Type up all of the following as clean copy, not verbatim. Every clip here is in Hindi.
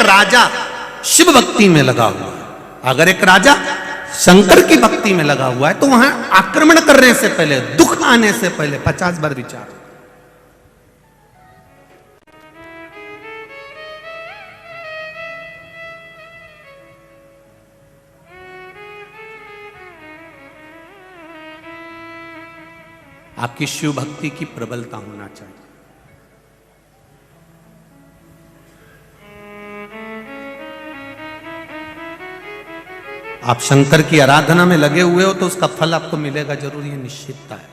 राजा शिव भक्ति में लगा हुआ है, अगर एक राजा शंकर की भक्ति में लगा हुआ है, तो वहां आक्रमण करने से पहले, दुख आने से पहले 50 बार विचार। आपकी शिव भक्ति की प्रबलता होना चाहिए। आप शंकर की आराधना में लगे हुए हो तो उसका फल आपको मिलेगा जरूर, ये निश्चितता है।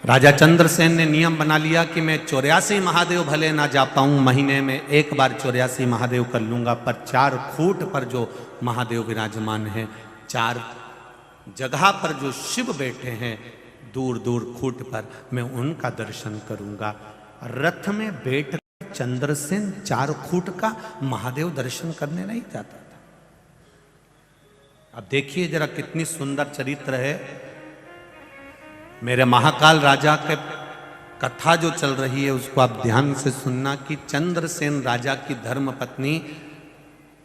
राजा चंद्रसेन ने नियम बना लिया कि मैं 84 महादेव भले ना जा पाऊं, महीने में एक बार 84 महादेव कर लूंगा, पर 4 खूंट पर जो महादेव विराजमान है, 4 जगह पर जो शिव बैठे हैं दूर दूर खूंट पर, मैं उनका दर्शन करूंगा। रथ में बैठकर चंद्रसेन 4 खूंट का महादेव दर्शन करने नहीं जाता था। अब देखिए जरा कितनी सुंदर चरित्र है। मेरे महाकाल राजा के कथा जो चल रही है उसको आप ध्यान से सुनना कि चंद्रसेन राजा की धर्म पत्नी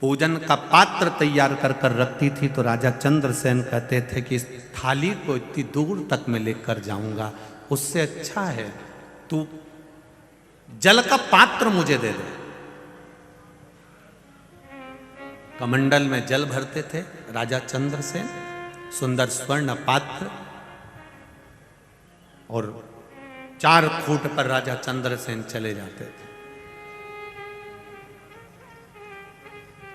पूजन का पात्र तैयार कर कर रखती थी, तो राजा चंद्रसेन कहते थे कि इस थाली को इतनी दूर तक मैं लेकर जाऊंगा, उससे अच्छा है तू जल का पात्र मुझे दे दे। कमंडल में जल भरते थे राजा चंद्रसेन, सुंदर स्वर्ण पात्र, और 4 खूंट पर राजा चंद्रसेन चले जाते थे।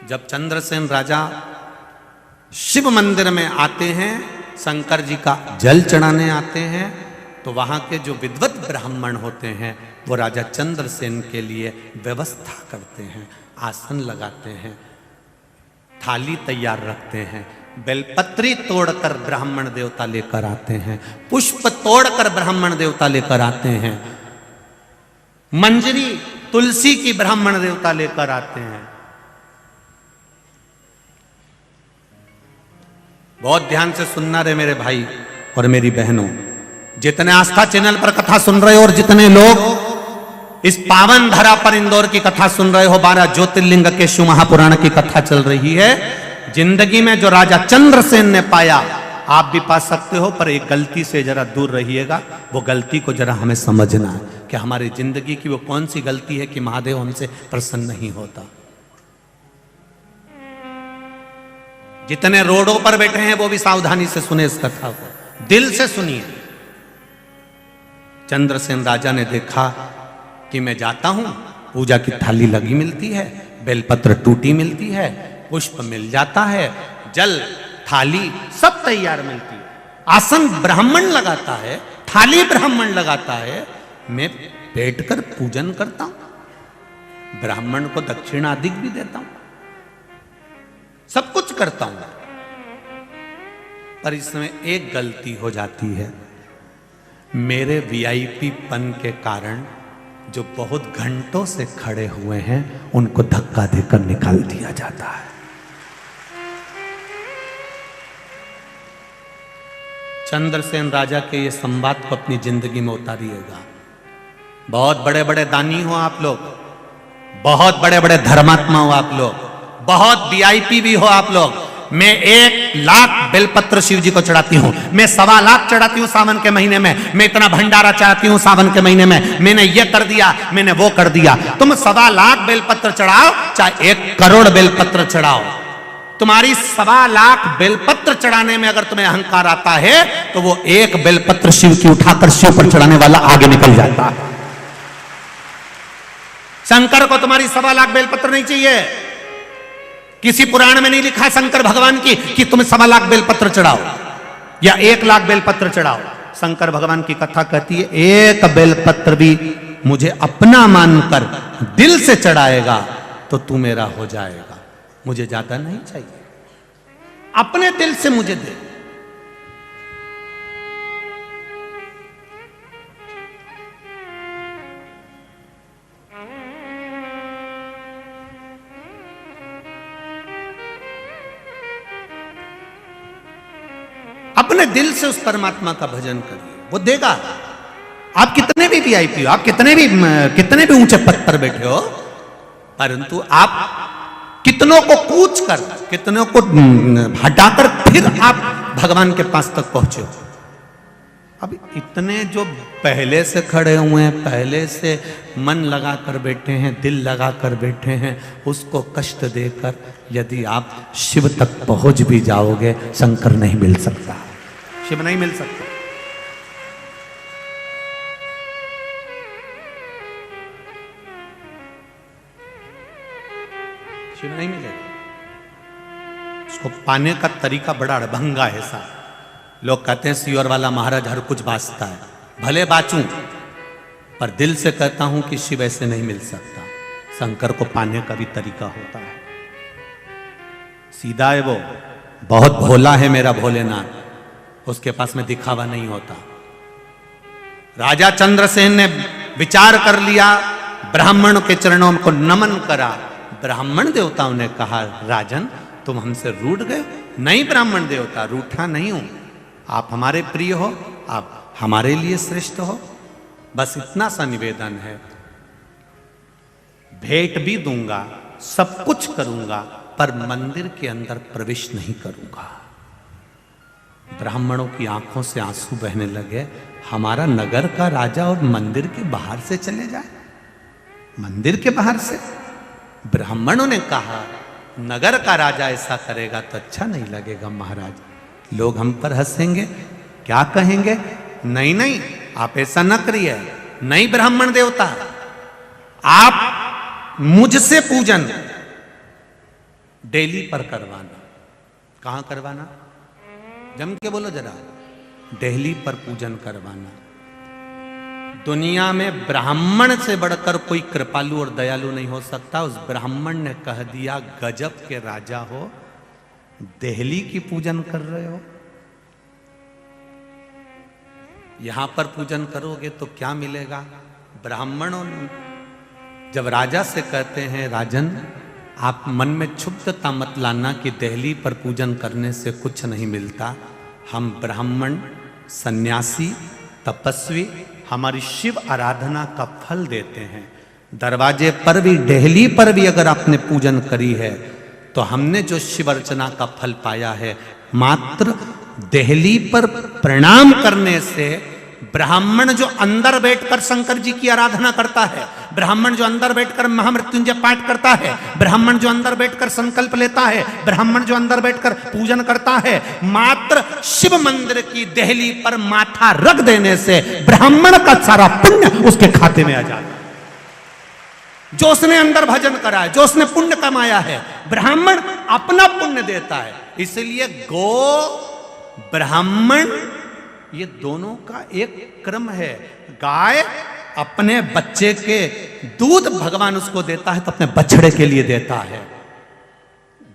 जब चंद्रसेन राजा शिव मंदिर में आते हैं, शंकर जी का जल चढ़ाने आते हैं, तो वहां के जो विद्वत ब्राह्मण होते हैं वो राजा चंद्रसेन के लिए व्यवस्था करते हैं, आसन लगाते हैं, थाली तैयार रखते हैं, बेलपत्री तोड़कर ब्राह्मण देवता लेकर आते हैं, पुष्प तोड़कर ब्राह्मण देवता लेकर आते हैं, मंजरी तुलसी की ब्राह्मण देवता लेकर आते हैं। बहुत ध्यान से सुनना रे मेरे भाई और मेरी बहनों, जितने आस्था चैनल पर कथा सुन रहे हो और जितने लोग इस पावन धरा पर इंदौर की कथा सुन रहे हो, 12 ज्योतिर्लिंग के शिव महापुराण की कथा चल रही है। जिंदगी में जो राजा चंद्रसेन ने पाया आप भी पा सकते हो, पर एक गलती से जरा दूर रहिएगा। वो गलती को जरा हमें समझना है कि हमारी जिंदगी की वो कौन सी गलती है कि महादेव हमसे प्रसन्न नहीं होता। जितने रोडों पर बैठे हैं वो भी सावधानी से सुने इस कथा को, दिल से सुनिए। चंद्रसेन राजा ने देखा कि मैं जाता हूं, पूजा की थाली लगी मिलती है, बेलपत्र टूटी मिलती है, पुष्प मिल जाता है, जल थाली सब तैयार मिलती है, आसन ब्राह्मण लगाता है, थाली ब्राह्मण लगाता है, मैं बैठकर पूजन करता हूं, ब्राह्मण को दक्षिणाधिक भी देता हूं, सब कुछ करता हूं, पर इसमें एक गलती हो जाती है। मेरे वीआईपी पन के कारण जो बहुत घंटों से खड़े हुए हैं उनको धक्का देकर निकाल दिया जाता है। चंद्रसेन राजा के ये संवाद को अपनी जिंदगी में उतारिएगा। बहुत बड़े बड़े दानी हो आप लोग, बहुत बड़े बड़े धर्मात्मा हो आप लोग, बहुत वीआईपी भी हो आप लोग। मैं 1 लाख बेलपत्र शिव जी को चढ़ाती हूँ, मैं 1.25 लाख चढ़ाती हूँ सावन के महीने में, मैं इतना भंडारा चढ़ाती हूँ सावन के महीने में, मैंने ये कर दिया, मैंने वो कर दिया। तुम 1.25 लाख बेलपत्र चढ़ाओ चाहे 1 करोड़ बेलपत्र चढ़ाओ, तुम्हारी 1.25 लाख बेलपत्र चढ़ाने में अगर तुम्हें अहंकार आता है तो वो 1 बेलपत्र शिव की उठाकर शिव पर चढ़ाने वाला आगे निकल जाता है। शंकर को तुम्हारी 1.25 लाख बेलपत्र नहीं चाहिए। किसी पुराण में नहीं लिखा है शंकर भगवान की कि तुम 1.25 लाख बेलपत्र चढ़ाओ या 1 लाख बेलपत्र चढ़ाओ। शंकर भगवान की कथा कहती है 1 बेलपत्र भी मुझे अपना मानकर दिल से चढ़ाएगा तो तू मेरा हो जाएगा, मुझे ज्यादा नहीं चाहिए, अपने दिल से मुझे दे। अपने दिल से उस परमात्मा का भजन करिए, वो देगा। आप कितने भी वीआईपी हो, आप कितने भी ऊंचे पद पर बैठे हो, परंतु आप कितनों को कूच कर, कितनों को हटाकर फिर आप भगवान के पास तक पहुंचे हो। अब इतने जो पहले से खड़े हुए हैं, पहले से मन लगा कर बैठे हैं, दिल लगा कर बैठे हैं, उसको कष्ट देकर यदि आप शिव तक पहुंच भी जाओगे, शंकर नहीं मिल सकता, शिव नहीं मिल सकता। शिव नहीं मिलेगा। उसको पाने का तरीका बड़ा अड़भंगा है साहब। लोग कहते हैं सियोर वाला महाराज हर कुछ बांचता है, भले बाचूं, पर दिल से कहता हूं कि शिव ऐसे नहीं मिल सकता। शंकर को पाने का भी तरीका होता है। सीधा है वो, बहुत भोला है मेरा भोलेनाथ, उसके पास में दिखावा नहीं होता। राजा चंद्रसेन ने विचार कर लिया, ब्राह्मण के चरणों को नमन करा। ब्राह्मण देवताओं ने कहा, राजन तुम हमसे रूठ गए? नहीं ब्राह्मण देवता, रूठा नहीं हूं, आप हमारे प्रिय हो, आप हमारे लिए श्रेष्ठ हो, बस इतना सा निवेदन है। भेंट भी दूंगा, सब कुछ करूंगा, पर मंदिर के अंदर प्रवेश नहीं करूंगा। ब्राह्मणों की आंखों से आंसू बहने लगे। हमारा नगर का राजा और मंदिर के बाहर से चले जाए, मंदिर के बाहर से। ब्राह्मणों ने कहा, नगर का राजा ऐसा करेगा तो अच्छा नहीं लगेगा महाराज, लोग हम पर हंसेंगे, क्या कहेंगे? नहीं नहीं, आप ऐसा न करिए। नहीं ब्राह्मण देवता, आप मुझसे पूजन डेली पर करवाना। कहां करवाना? जम के बोलो जरा। डेली पर पूजन करवाना। दुनिया में ब्राह्मण से बढ़कर कोई कृपालु और दयालु नहीं हो सकता। उस ब्राह्मण ने कह दिया, गजब के राजा हो, देहली की पूजन कर रहे हो, यहां पर पूजन करोगे तो क्या मिलेगा? ब्राह्मणों जब राजा से कहते हैं, राजन आप मन में क्षुब्धता मत लाना कि देहली पर पूजन करने से कुछ नहीं मिलता। हम ब्राह्मण, सन्यासी, तपस्वी हमारी शिव आराधना का फल देते हैं। दरवाजे पर भी, देहली पर भी अगर आपने पूजन करी है तो हमने जो शिव अर्चना का फल पाया है, मात्र देहली पर प्रणाम करने से ब्राह्मण जो अंदर बैठकर शंकर जी की आराधना करता है, ब्राह्मण जो अंदर बैठकर महामृत्युंजय पाठ करता है, ब्राह्मण जो अंदर बैठकर संकल्प लेता है, ब्राह्मण जो अंदर बैठकर पूजन करता है, मात्र शिव मंदिर की देहली पर माथा रख देने से ब्राह्मण का सारा पुण्य उसके खाते में आ जाता है। जो उसने अंदर भजन करा है, जो उसने पुण्य कमाया है, ब्राह्मण अपना पुण्य देता है। इसलिए गो ब्राह्मण ये दोनों का एक क्रम है। गाय अपने बच्चे के दूध भगवान उसको देता है तो अपने बछड़े के लिए देता है।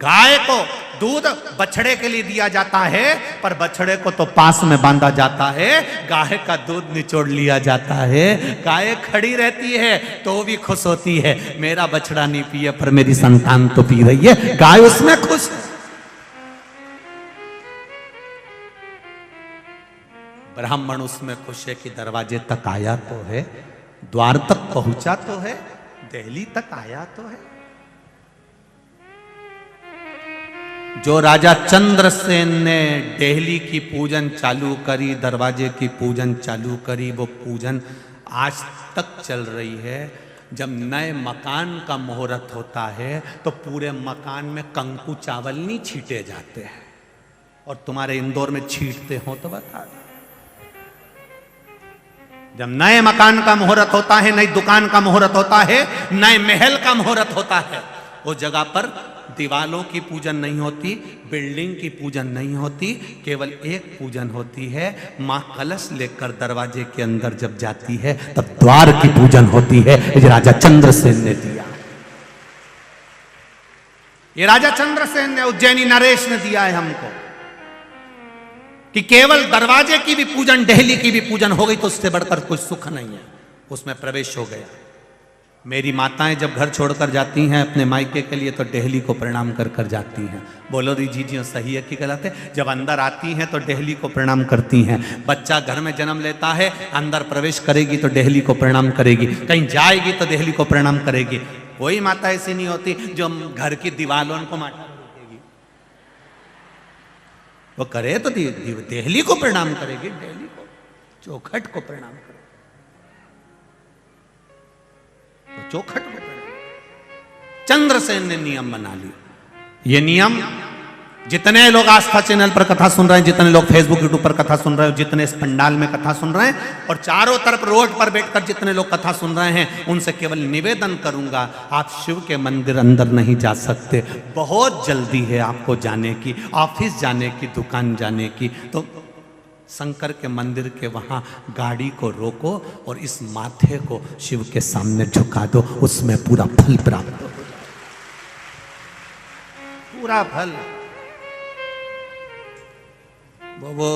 गाय को दूध बछड़े के लिए दिया जाता है, पर बछड़े को तो पास में बांधा जाता है, गाय का दूध निचोड़ लिया जाता है। गाय खड़ी रहती है तो भी खुश होती है, मेरा बछड़ा नहीं पिए पर मेरी संतान तो पी रही है, गाय उसमें खुश है। ब्राह्मण उसमें खुश है कि दरवाजे तक आया तो है, द्वार तक पहुंचा तो है, देहली तक आया तो है। जो राजा चंद्रसेन ने देहली की पूजन चालू करी, दरवाजे की पूजन चालू करी, वो पूजन आज तक चल रही है। जब नए मकान का मुहूर्त होता है तो पूरे मकान में कंकु चावल नहीं छीटे जाते हैं, और तुम्हारे इंदौर में छीटते हो तो बता दो। जब नए मकान का मुहूर्त होता है, नई दुकान का मुहूर्त होता है, नए महल का मुहूर्त होता है, उस जगह पर दीवालों की पूजन नहीं होती, बिल्डिंग की पूजन नहीं होती, केवल एक पूजन होती है। मां कलश लेकर दरवाजे के अंदर जब जाती है तब द्वार की पूजन होती है। ये राजा चंद्रसेन ने दिया, ये राजा चंद्रसेन ने, उज्जैनी नरेश ने दिया है हमको, कि केवल दरवाजे की भी पूजन, देहली की भी पूजन हो गई तो उससे बढ़कर कुछ सुख नहीं है, उसमें प्रवेश हो गया। मेरी माताएं जब घर छोड़कर जाती हैं अपने मायके के लिए तो देहली को प्रणाम कर कर जाती हैं। बोलो री जी सही है कि गलत है? जब अंदर आती हैं तो देहली को प्रणाम करती हैं। बच्चा घर में जन्म लेता है, अंदर प्रवेश करेगी तो देहली को प्रणाम करेगी, कहीं जाएगी तो देहली को प्रणाम करेगी। कोई माता ऐसी नहीं होती जो घर की दीवारों को माता रोकेगी। वो करे तो देहली को प्रणाम करेगी, देहली को, चौखट को प्रणाम करेगी, तो चौखट को प्रणाम। चंद्रसेन ने नियम बना लिया। ये नियम जितने लोग आस्था चैनल पर कथा सुन रहे हैं, जितने लोग फेसबुक यूट्यूब पर कथा सुन रहे हैं, जितने इस पंडाल में कथा सुन रहे हैं और चारों तरफ रोड पर बैठकर जितने लोग कथा सुन रहे हैं, उनसे केवल निवेदन करूंगा, आप शिव के मंदिर अंदर नहीं जा सकते, बहुत जल्दी है आपको जाने की, ऑफिस जाने की, दुकान जाने की, तो शंकर के मंदिर के वहां गाड़ी को रोको और इस माथे को शिव के सामने झुका दो, उसमें पूरा फल प्राप्त हो, पूरा फल। वो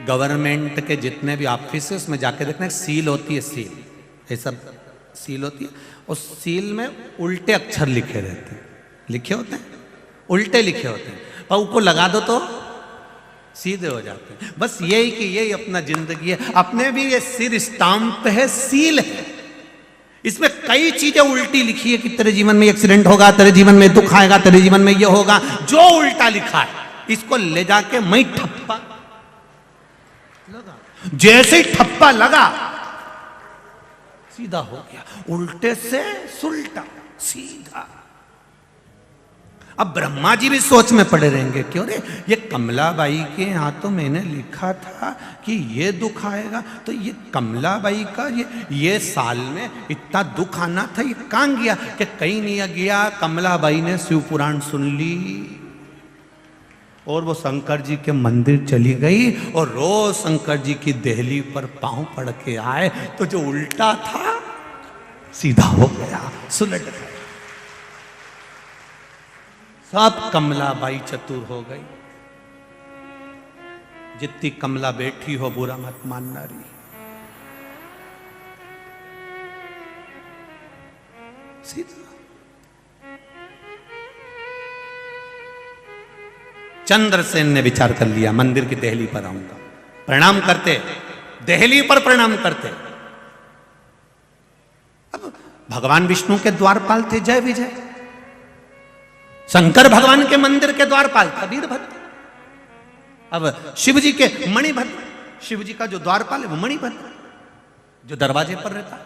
गवर्नमेंट के जितने भी ऑफिस है उसमें जाके देखना, सील होती है, सील, ये सब सील होती है, उस सील में उल्टे अक्षर लिखे रहते हैं, लिखे होते हैं, उल्टे लिखे होते हैं, पर उसको लगा दो तो सीधे हो जाते हैं। बस यही कि यही अपना जिंदगी है, अपने भी ये सिर स्टाम्प है, सील है, इसमें कई चीजें उल्टी लिखी है कि तेरे जीवन में एक्सीडेंट होगा, तेरे जीवन में दुख आएगा, तेरे जीवन में ये होगा, जो उल्टा लिखा है इसको ले जाके मैं ठप्पा लगा, जैसे ही ठप्पा लगा सीधा हो गया, उल्टे से सुलटा सीधा। अब ब्रह्मा जी भी सोच में पड़े रहेंगे, क्यों रे, ये कमलाबाई के यहाँ तो मैंने लिखा था कि ये दुख आएगा, तो ये कमलाबाई का ये साल में इतना दुख आना था, ये कहाँ गया, कि कहीं नहीं गया, कमलाबाई ने शिव पुराण सुन ली और वो शंकर जी के मंदिर चली गई और रोज शंकर जी की देहली पर पांव पड़ के आए, तो जो उल्टा था सीधा हो गया, सुलट गया। सब कमलाबाई चतुर हो गई। जितनी कमला बैठी हो बुरा मत मानना रही। सीधा चंद्रसेन ने विचार कर लिया, मंदिर की देहली पर आऊंगा, प्रणाम करते, देहली पर प्रणाम करते। अब भगवान विष्णु के द्वारपाल थे जय विजय, शंकर भगवान के मंदिर के द्वारपाल था वीरभद्र, अब शिव जी के मणिभद्र, शिव जी का जो द्वारपाल है वो मणिभद्र जो दरवाजे पर रहता है।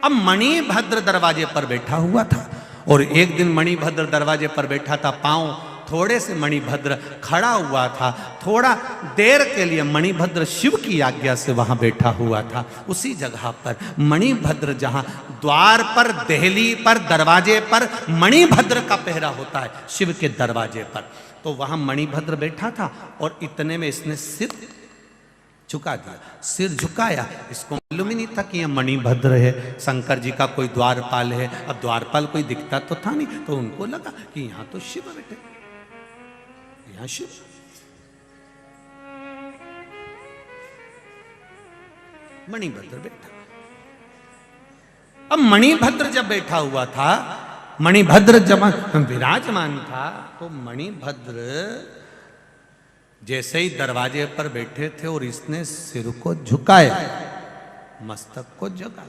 अब मणिभद्र दरवाजे पर बैठा हुआ था और एक दिन मणिभद्र दरवाजे पर बैठा था, पांव थोड़े से मणिभद्र खड़ा हुआ था, थोड़ा देर के लिए मणिभद्र शिव की आज्ञा से वहां बैठा हुआ था। उसी जगह पर मणिभद्र जहां द्वार पर, देहली पर, दरवाजे पर मणिभद्र का पहरा होता है शिव के दरवाजे पर, तो वहां मणिभद्र बैठा था और इतने में इसने सिर झुका दिया, सिर झुकाया। इसको मालूम ही नहीं था कि यह मणिभद्र है, शंकर जी का कोई द्वारपाल है। अब द्वारपाल कोई दिखता तो था नहीं, तो उनको लगा कि यहां तो शिव बैठे, यहां शिव। मणिभद्र बैठा। अब मणिभद्र जब बैठा हुआ था, मणिभद्र जब विराजमान था, तो मणिभद्र जैसे ही दरवाजे पर बैठे थे और इसने सिर को झुकाया, मस्तक को जगा,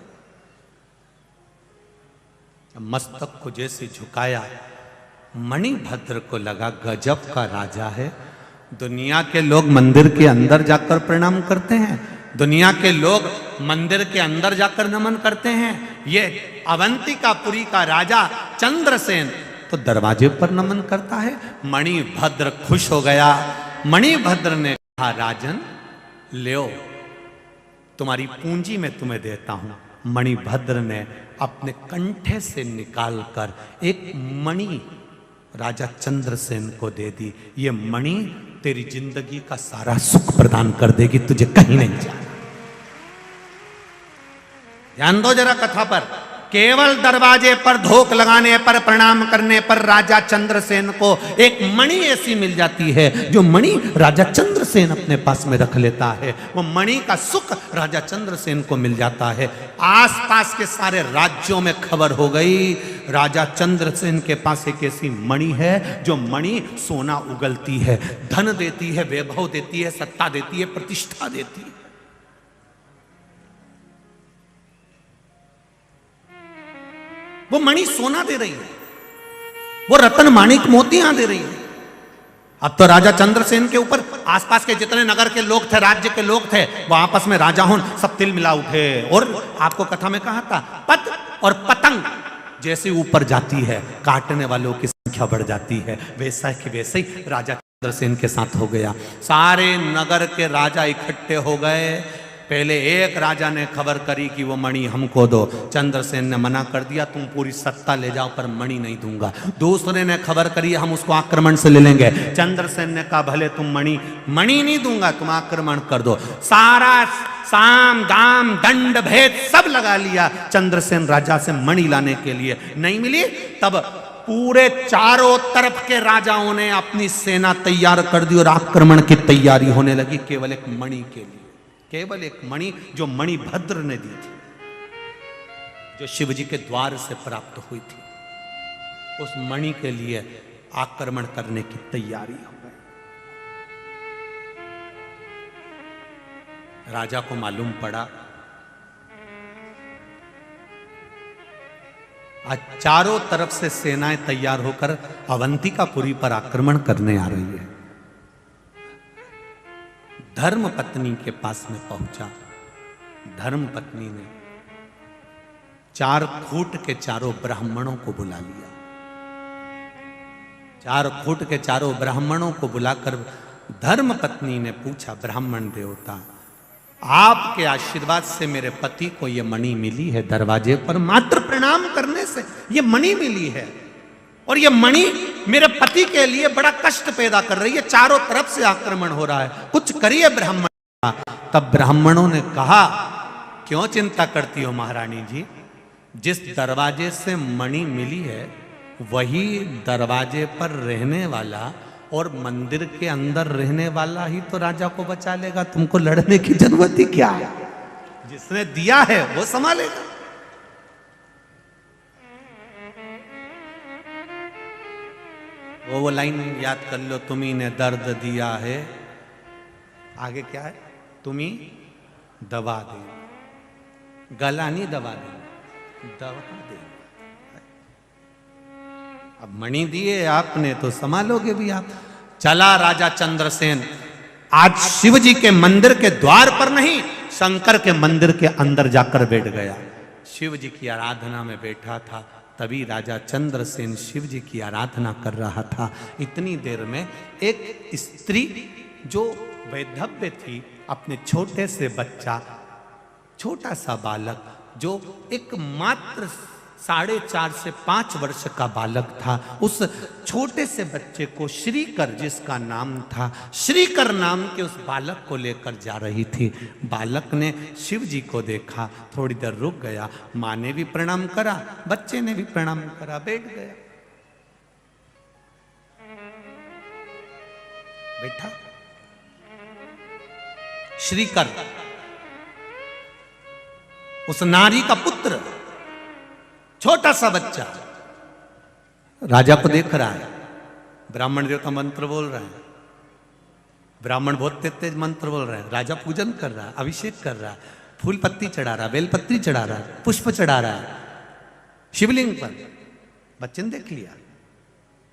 मस्तक को जैसे झुकाया, मणिभद्र को लगा गजब का राजा है। दुनिया के लोग मंदिर के अंदर जाकर प्रणाम करते हैं, दुनिया के लोग मंदिर के अंदर जाकर नमन करते हैं, ये अवंतिकापुरी का राजा चंद्रसेन तो दरवाजे पर नमन करता है। मणिभद्र खुश हो गया। मणिभद्र ने कहा, राजन ले, तुम्हारी पूंजी मैं तुम्हें देता हूं। मणिभद्र ने अपने कंठे से निकालकर एक मणि राजा चंद्रसेन को दे दी। ये मणि तेरी जिंदगी का सारा सुख प्रदान कर देगी, तुझे कहीं नहीं जाना। ध्यान दो जरा कथा पर। केवल दरवाजे पर धोख लगाने पर, प्रणाम करने पर राजा चंद्रसेन को एक मणि ऐसी मिल जाती है जो मणि राजा चंद्रसेन अपने पास में रख लेता है। वो मणि का सुख राजा चंद्रसेन को मिल जाता है। आसपास के सारे राज्यों में खबर हो गई, राजा चंद्रसेन के पास एक ऐसी मणि है जो मणि सोना उगलती है, धन देती है, वैभव देती है, सत्ता देती है, प्रतिष्ठा देती है। वो मणि सोना दे रही है, वो रत्न माणिक मोतियां दे रही है। अब तो राजा चंद्रसेन के ऊपर आसपास के जितने नगर के लोग थे, राज्य के लोग थे, वो आपस में राजा हों सब तिल मिला उठे। और आपको कथा में कहा था, पत और पतंग जैसे ऊपर जाती है काटने वालों की संख्या बढ़ जाती है, वैसा कि वैसे ही राजा चंद्रसेन के साथ हो गया। सारे नगर के राजा इकट्ठे हो गए। पहले एक राजा ने खबर करी कि वो मणि हमको दो, चंद्रसेन ने मना कर दिया, तुम पूरी सत्ता ले जाओ पर मणि नहीं दूंगा। दूसरे ने खबर करी हम उसको आक्रमण से ले लेंगे, चंद्रसेन ने कहा भले तुम मणि नहीं दूंगा, तुम आक्रमण कर दो। सारा साम दाम दंड भेद सब लगा लिया चंद्रसेन राजा से मणि लाने के लिए, नहीं मिली। तब पूरे चारों तरफ के राजाओं ने अपनी सेना तैयार कर दी और आक्रमण की तैयारी होने लगी केवल एक मणि के लिए, केवल एक मणि जो मणिभद्र ने दी थी, जो शिवजी के द्वार से प्राप्त हुई थी। उस मणि के लिए आक्रमण करने की तैयारी हो गई। राजा को मालूम पड़ा आज चारों तरफ से सेनाएं तैयार होकर अवंतिकापुरी पर आक्रमण करने आ रही है। धर्म पत्नी के पास में पहुंचा। धर्म पत्नी ने 4 फुट के चारों ब्राह्मणों को बुला लिया। 4 फुट के चारों ब्राह्मणों को बुलाकर धर्म पत्नी ने पूछा, ब्राह्मण देवता आपके आशीर्वाद से मेरे पति को यह मणि मिली है, दरवाजे पर मात्र प्रणाम करने से यह मणि मिली है, और यह मणि मेरे पति के लिए बड़ा कष्ट पैदा कर रही है, चारों तरफ से आक्रमण हो रहा है, कुछ करिए ब्राह्मण। तब ब्राह्मणों ने कहा, क्यों चिंता करती हो महारानी जी, जिस दरवाजे से मणि मिली है वही दरवाजे पर रहने वाला और मंदिर के अंदर रहने वाला ही तो राजा को बचा लेगा, तुमको लड़ने की जरूरत ही क्या है, जिसने दिया है वो संभालेगा। वो लाइन याद कर लो, तुम्ही ने दर्द दिया है, आगे क्या है, तुम्ही दवा दे, गला नहीं दबा दे, दवा दे। अब मणि दिए आपने तो संभालोगे भी आप। चला राजा चंद्रसेन आज शिव जी के मंदिर के द्वार पर नहीं, शंकर के मंदिर के अंदर जाकर बैठ गया। शिव जी की आराधना में बैठा था, तभी राजा चंद्रसेन शिव जी की आराधना कर रहा था। इतनी देर में एक स्त्री जो वैधव्य थी, अपने छोटे से बच्चा, छोटा सा बालक जो एक मात्र 4.5 से 5 वर्ष का बालक था, उस छोटे से बच्चे को श्रीकर, जिसका नाम था, श्रीकर नाम के उस बालक को लेकर जा रही थी। बालक ने शिव जी को देखा, थोड़ी देर रुक गया, माँ ने भी प्रणाम करा, बच्चे ने भी प्रणाम करा, बैठ गया। बैठा श्रीकर उस नारी का पुत्र, छोटा सा बच्चा राजा को देख रहा है। ब्राह्मण देवता मंत्र बोल रहे हैं, ब्राह्मण बहुत तेज तेज मंत्र बोल रहे हैं, राजा पूजन कर रहा है, अभिषेक कर रहा है, फूल पत्ती चढ़ा रहा है, बेलपत्री चढ़ा रहा है, पुष्प चढ़ा रहा है शिवलिंग पर। बच्चे ने देख लिया,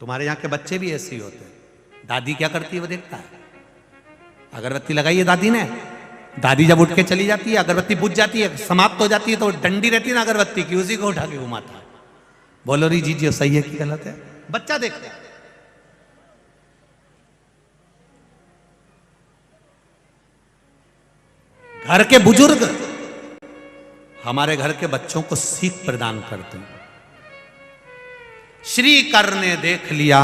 तुम्हारे यहाँ के बच्चे भी ऐसे ही होते हैं। दादी क्या करती है वो देखता है, अगरबत्ती लगाई है दादी ने, दादी जब उठ के चली जाती है, अगरबत्ती बुझ जाती है, समाप्त हो जाती है, तो डंडी रहती है ना अगरबत्ती की, उसी को उठा के घुमाता है। बोलो री जी सही है कि गलत है, बच्चा देखता है। घर के बुजुर्ग हमारे घर के बच्चों को सीख प्रदान करते हैं। श्रीकर ने देख लिया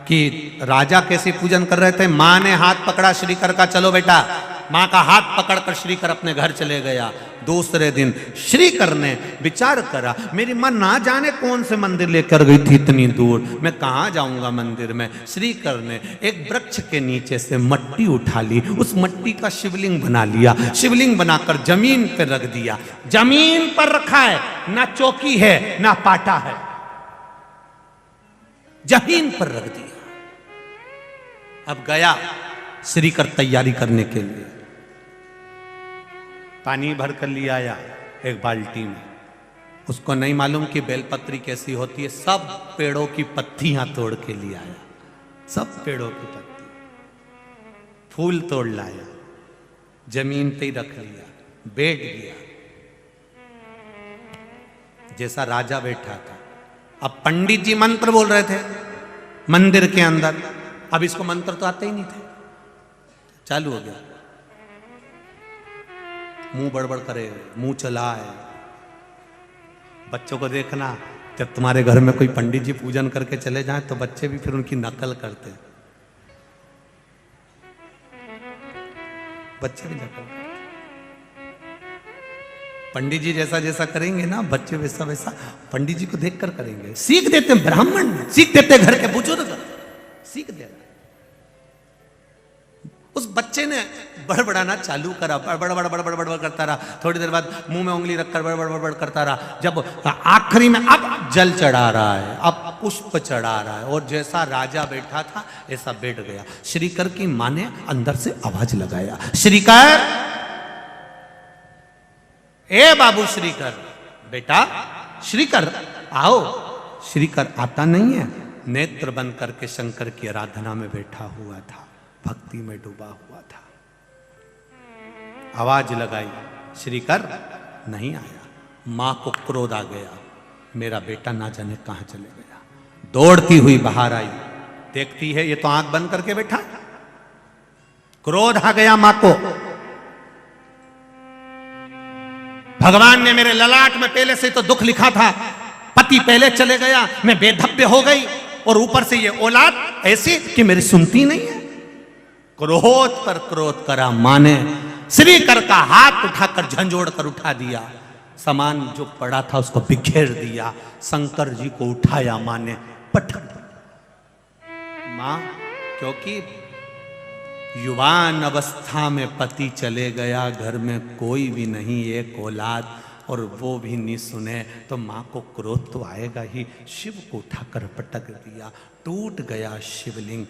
कि राजा कैसे पूजन कर रहे थे। मां ने हाथ पकड़ा श्रीकर का, चलो बेटा, मां का हाथ पकड़कर श्रीकर अपने घर चले गया। दूसरे दिन श्रीकर ने विचार करा, मेरी मां ना जाने कौन से मंदिर लेकर गई थी इतनी दूर, मैं कहां जाऊंगा मंदिर में। श्रीकर ने एक वृक्ष के नीचे से मट्टी उठा ली, उस मट्टी का शिवलिंग बना लिया, शिवलिंग बनाकर जमीन पर रख दिया। जमीन पर रखा है, ना चौकी है ना पाटा है, जमीन पर रख दिया। अब गया श्रीकर तैयारी करने के लिए, पानी भर कर लिया आया एक बाल्टी में, उसको नहीं मालूम कि बेलपत्री कैसी होती है। सब पेड़ों की पत्तियां तोड़ के ले आया, सब पेड़ों की पत्ती, फूल तोड़ लाया, जमीन पे ही रख लिया, बैठ गया जैसा राजा बैठा था। अब पंडित जी मंत्र बोल रहे थे मंदिर के अंदर, अब इसको मंत्र तो आते ही नहीं थे। चालू हो गया, मुंह बड़बड़ करे, मुंह चलाए। बच्चों को देखना, जब तुम्हारे घर में कोई पंडित जी पूजन करके चले जाएं तो बच्चे भी फिर उनकी नकल करते हैं, बच्चे भी नकल करते। पंडित जी जैसा जैसा करेंगे ना, बच्चे वैसा वैसा पंडित जी को देखकर करेंगे। सीख देते हैं ब्राह्मण, सीख देते हैं घर के बुजुर्ग, सीख दे रहा। उस बच्चे ने बड़बड़ाना चालू करा, बड़बड़ बड़बड़ बड़बड़ करता रहा। थोड़ी देर बाद मुंह में उंगली रखकर बड़बड़ बड़बड़ करता रहा। जब आखिरी में अब जल चढ़ा रहा है, अब पुष्प चढ़ा रहा है, और जैसा राजा बैठा था ऐसा बैठ गया। श्रीकर की मां ने अंदर से आवाज लगाया, श्रीकर, ए बाबू श्रीकर, बेटा श्रीकर आओ। श्रीकर आता नहीं है, नेत्र बंद करके शंकर की आराधना में बैठा हुआ था, भक्ति में डूबा हुआ था। आवाज लगाई, श्रीकर नहीं आया। मां को क्रोध आ गया, मेरा बेटा ना जाने कहां चले गया। दौड़ती हुई बाहर आई, देखती है ये तो आंख बंद करके बैठा। क्रोध आ गया मां को, भगवान ने मेरे ललाट में पहले से तो दुख लिखा था, पति पहले चले गया, मैं बेधब्य हो गई, और ऊपर से ये औलाद ऐसी कि मेरी सुनती नहीं है। क्रोध पर क्रोध करा मां ने, श्रीकर का हाथ उठाकर झंझोड़ कर उठा दिया, सामान जो पड़ा था उसको बिखेर दिया। शंकर जी को उठाया मां ने, पटक। मां, क्योंकि युवान अवस्था में पति चले गया, घर में कोई भी नहीं, एक औलाद, और वो भी नहीं सुने तो मां को क्रोध तो आएगा ही। शिव को उठाकर पटक दिया, टूट गया शिवलिंग।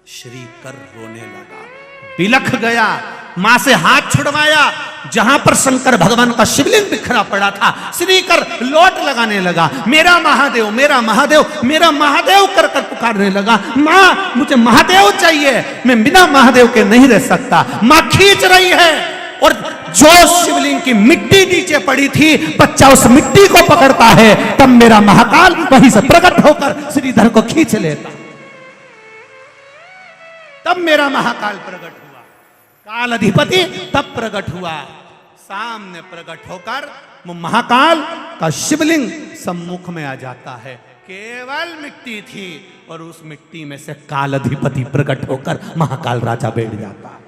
श्रीकर रोने लगा, बिलख गया, मां से हाथ छुड़वाया। जहां पर शंकर भगवान का शिवलिंग बिखरा पड़ा था, श्रीकर लोट लगाने लगा, मेरा महादेव, मेरा महादेव, मेरा महादेव कर कर पुकारने लगा। मां, मुझे महादेव चाहिए, मैं बिना महादेव के नहीं रह सकता। मां खींच रही है, और जो शिवलिंग की मिट्टी नीचे पड़ी थी, बच्चा उस मिट्टी को पकड़ता है, तब मेरा महाकाल वहीं से प्रकट होकर श्रीधर को खींच लेता। तब मेरा महाकाल प्रकट हुआ, काल अधिपति तब प्रकट हुआ। सामने प्रकट होकर वो महाकाल का शिवलिंग सम्मुख में आ जाता है। केवल मिट्टी थी, और उस मिट्टी में से काल अधिपति प्रकट होकर महाकाल राजा बैठ जाता है।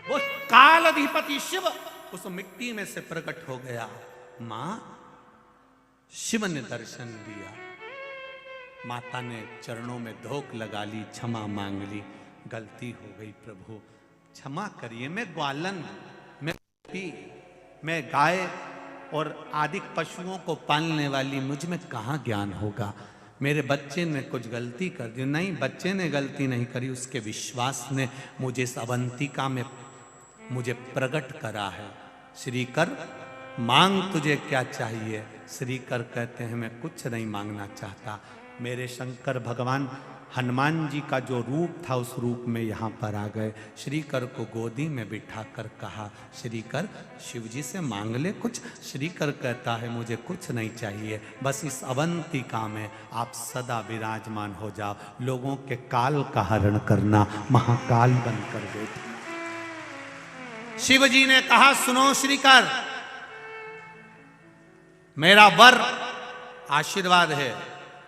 वो काल अधिपति शिव उस मिट्टी में से प्रकट हो गया। मां, शिव ने दर्शन दिया, माता ने चरणों में धोख लगा ली, क्षमा मांग ली, गलती हो गई प्रभु क्षमा करिए, मैं ग्वालन, मैं गाय और आदि पशुओं को पालने वाली, मुझ में कहाँ ज्ञान होगा। मेरे बच्चे ने कुछ गलती कर दी। नहीं, बच्चे ने गलती नहीं करी, उसके विश्वास ने मुझे इस अवंतिका में मुझे प्रकट करा है। श्रीकर, मांग तुझे क्या चाहिए। श्रीकर कहते हैं, मैं कुछ नहीं मांगना चाहता। मेरे शंकर भगवान हनुमान जी का जो रूप था, उस रूप में यहाँ पर आ गए। श्रीकर को गोदी में बिठाकर कहा, श्रीकर शिव जी से मांग ले कुछ। श्रीकर कहता है, मुझे कुछ नहीं चाहिए, बस इस अवंतिका में आप सदा विराजमान हो जाओ, लोगों के काल का हरण करना, महाकाल बनकर बैठना। शिव जी ने कहा, सुनो श्रीकर, मेरा वर आशीर्वाद है,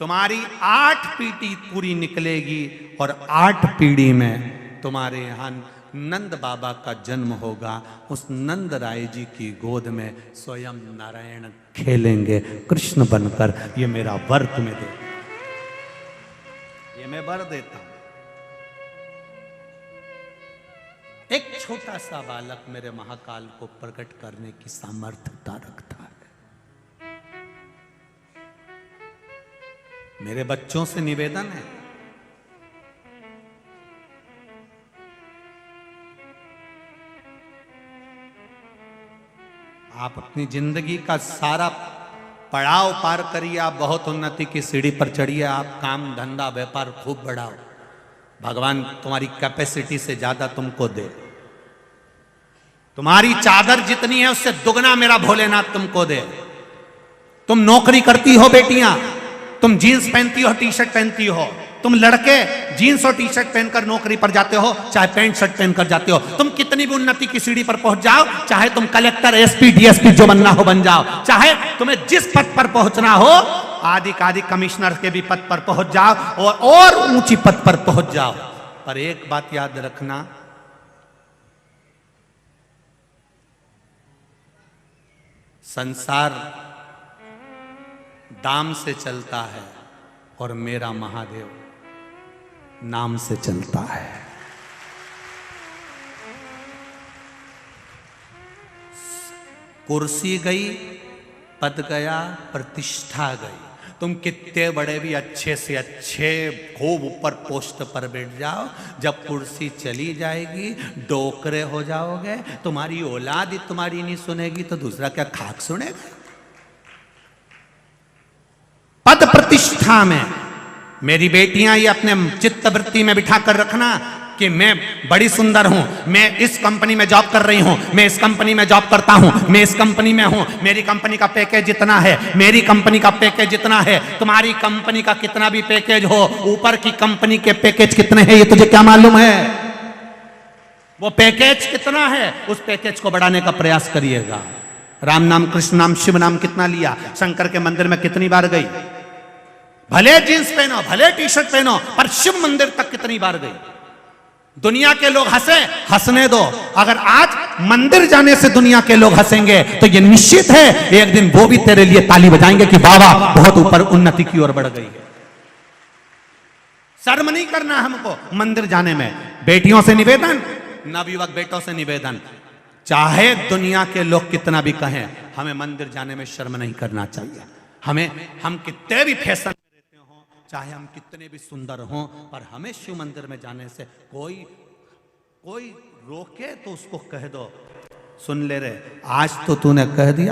तुम्हारी 8 पीढ़ी पूरी निकलेगी, और 8 पीढ़ी में तुम्हारे यहाँ नंद बाबा का जन्म होगा। उस नंद राय जी की गोद में स्वयं नारायण खेलेंगे कृष्ण बनकर। ये मेरा वर तुम्हें दे, ये मैं वर देता हूं। एक छोटा सा बालक मेरे महाकाल को प्रकट करने की सामर्थ्यता रखता है। मेरे बच्चों से निवेदन है, आप अपनी जिंदगी का सारा पड़ाव पार करिए, आप बहुत उन्नति की सीढ़ी पर चढ़िए, आप काम धंधा व्यापार खूब बढ़ाओ, भगवान तुम्हारी कैपेसिटी से ज्यादा तुमको दे। तुम्हारी चादर जितनी है उससे दुगना मेरा भोलेनाथ तुमको दे। तुम नौकरी करती हो बेटियां, तुम जीन्स पहनती हो, टी शर्ट पहनती हो, तुम लड़के जीन्स और टी शर्ट पहनकर नौकरी पर जाते हो, चाहे पैंट शर्ट पहनकर जाते हो, तुम कितनी भी उन्नति की सीढ़ी पर पहुंच जाओ, चाहे तुम कलेक्टर एसपी डीएसपी जो बनना हो बन जाओ, चाहे तुम्हें जिस पद पर पहुंचना हो, आदि कमिश्नर के भी पद पर पहुंच जाओ और ऊंची पद पर पहुंच जाओ, पर एक बात याद रखना, संसार दाम से चलता है और मेरा महादेव नाम से चलता है। कुर्सी गई, पद गया, प्रतिष्ठा गई। तुम कितने बड़े भी अच्छे से अच्छे खूब ऊपर पोस्ट पर बैठ जाओ, जब कुर्सी चली जाएगी डोकरे हो जाओगे, तुम्हारी औलाद ही तुम्हारी नहीं सुनेगी तो दूसरा क्या खाक सुनेगा। पद प्रतिष्ठा में मेरी बेटियां ये अपने चित्त वृत्ति में बिठा कर रखना कि मैं बड़ी सुंदर हूं, मैं इस कंपनी में जॉब कर रही हूं, मैं इस कंपनी में जॉब करता हूं, मैं इस कंपनी में हूं, मेरी कंपनी का पैकेज इतना है, मेरी कंपनी का पैकेज इतना है। तुम्हारी कंपनी का कितना भी पैकेज हो, ऊपर की कंपनी के पैकेज कितने हैं ये तुझे क्या मालूम है? वो पैकेज कितना है, उस पैकेज को बढ़ाने का प्रयास करिएगा। राम नाम, कृष्ण नाम, शिव नाम कितना लिया, शंकर के मंदिर में कितनी बार गई, भले जींस पहनो, भले टी शर्ट पहनो, पर शिव मंदिर तक कितनी बार गई। दुनिया के लोग हंसे, हंसने दो, अगर आज मंदिर जाने से दुनिया के लोग हंसेंगे तो ये निश्चित है एक दिन वो भी तेरे लिए ताली बजाएंगे कि बाबा बहुत ऊपर उन्नति की ओर बढ़ गई है। शर्म नहीं करना हमको मंदिर जाने में। बेटियों से निवेदन, नवयुवक बेटों से निवेदन, चाहे दुनिया के लोग कितना भी कहें, हमें मंदिर जाने में शर्म नहीं करना चाहिए। हम कितने भी फैशन में रहते हो, चाहे हम कितने भी सुंदर हों, पर हमें शिव मंदिर में जाने से कोई रोके तो उसको कह दो, सुन ले रे आज तो तूने कह दिया,